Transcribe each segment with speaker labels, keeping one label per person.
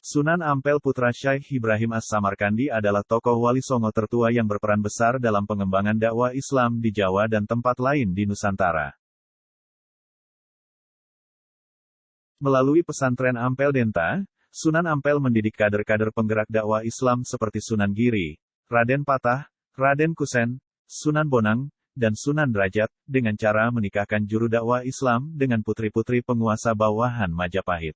Speaker 1: Sunan Ampel putra Syaikh Ibrahim As-Samarkandi adalah tokoh wali Songo tertua yang berperan besar dalam pengembangan dakwah Islam di Jawa dan tempat lain di Nusantara. Melalui pesantren Ampel Denta, Sunan Ampel mendidik kader-kader penggerak dakwah Islam seperti Sunan Giri, Raden Patah, Raden Kusen, Sunan Bonang, dan Sunan Derajat, dengan cara menikahkan juru dakwah Islam dengan putri-putri penguasa bawahan Majapahit.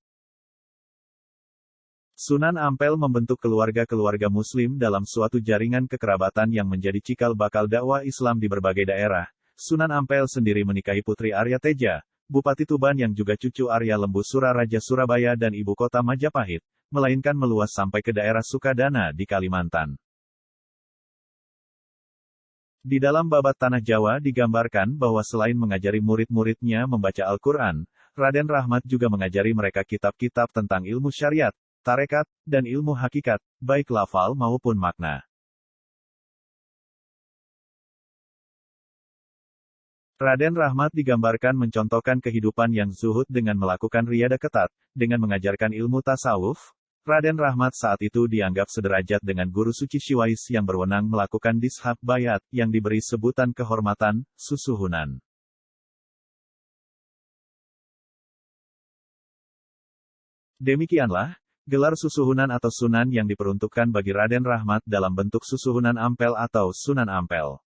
Speaker 1: Sunan Ampel membentuk keluarga-keluarga Muslim dalam suatu jaringan kekerabatan yang menjadi cikal bakal dakwah Islam di berbagai daerah. Sunan Ampel sendiri menikahi Putri Arya Teja, Bupati Tuban yang juga cucu Arya Lembu Suraraja Surabaya dan ibu kota Majapahit, melainkan meluas sampai ke daerah Sukadana di Kalimantan. Di dalam Babat Tanah Jawa digambarkan bahwa selain mengajari murid-muridnya membaca Al-Quran, Raden Rahmat juga mengajari mereka kitab-kitab tentang ilmu syariat, tarekat, dan ilmu hakikat, baik lafal maupun makna. Raden Rahmat digambarkan mencontohkan kehidupan yang zuhud dengan melakukan riyadah ketat, dengan mengajarkan ilmu tasawuf. Raden Rahmat saat itu dianggap sederajat dengan guru suci Syiwais yang berwenang melakukan dishab bayat, yang diberi sebutan kehormatan, susuhunan. Demikianlah gelar susuhunan atau sunan yang diperuntukkan bagi Raden Rahmat dalam bentuk susuhunan Ampel atau Sunan Ampel.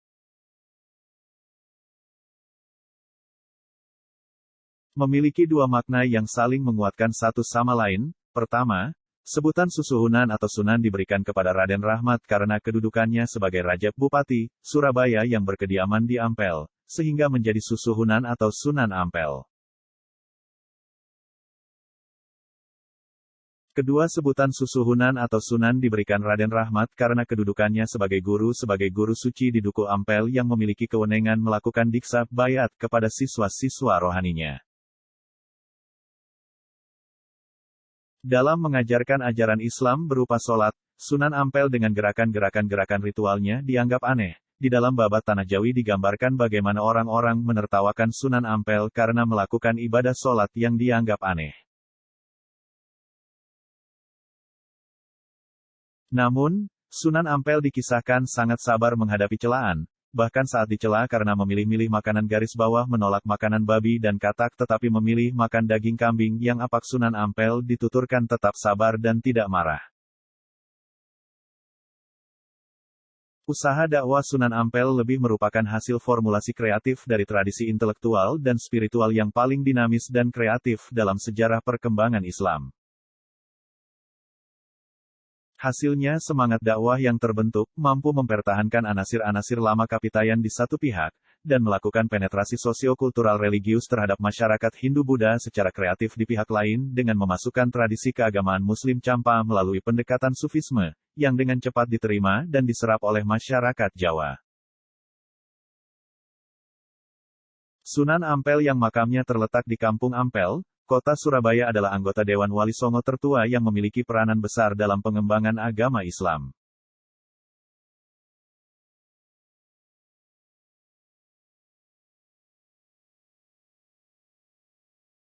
Speaker 1: Memiliki dua makna yang saling menguatkan satu sama lain. Pertama, sebutan susuhunan atau sunan diberikan kepada Raden Rahmat karena kedudukannya sebagai Raja Bupati Surabaya yang berkediaman di Ampel, sehingga menjadi susuhunan atau Sunan Ampel. Kedua, sebutan susuhunan atau sunan diberikan Raden Rahmat karena kedudukannya sebagai guru suci di Duku Ampel yang memiliki kewenangan melakukan diksa bayat kepada siswa-siswa rohaninya. Dalam mengajarkan ajaran Islam berupa sholat, Sunan Ampel dengan gerakan-gerakan ritualnya dianggap aneh. Di dalam Babat Tanah Jawi digambarkan bagaimana orang-orang menertawakan Sunan Ampel karena melakukan ibadah sholat yang dianggap aneh. Namun, Sunan Ampel dikisahkan sangat sabar menghadapi celaan, bahkan saat dicela karena memilih-milih makanan garis bawah menolak makanan babi dan katak tetapi memilih makan daging kambing yang apak Sunan Ampel dituturkan tetap sabar dan tidak marah. Usaha dakwah Sunan Ampel lebih merupakan hasil formulasi kreatif dari tradisi intelektual dan spiritual yang paling dinamis dan kreatif dalam sejarah perkembangan Islam. Hasilnya semangat dakwah yang terbentuk, mampu mempertahankan anasir-anasir lama kapitayan di satu pihak, dan melakukan penetrasi sosio-kultural religius terhadap masyarakat Hindu-Buddha secara kreatif di pihak lain dengan memasukkan tradisi keagamaan Muslim Champa melalui pendekatan Sufisme, yang dengan cepat diterima dan diserap oleh masyarakat Jawa. Sunan Ampel yang makamnya terletak di Kampung Ampel, Kota Surabaya adalah anggota Dewan Wali Songo tertua yang memiliki peranan besar dalam pengembangan agama Islam.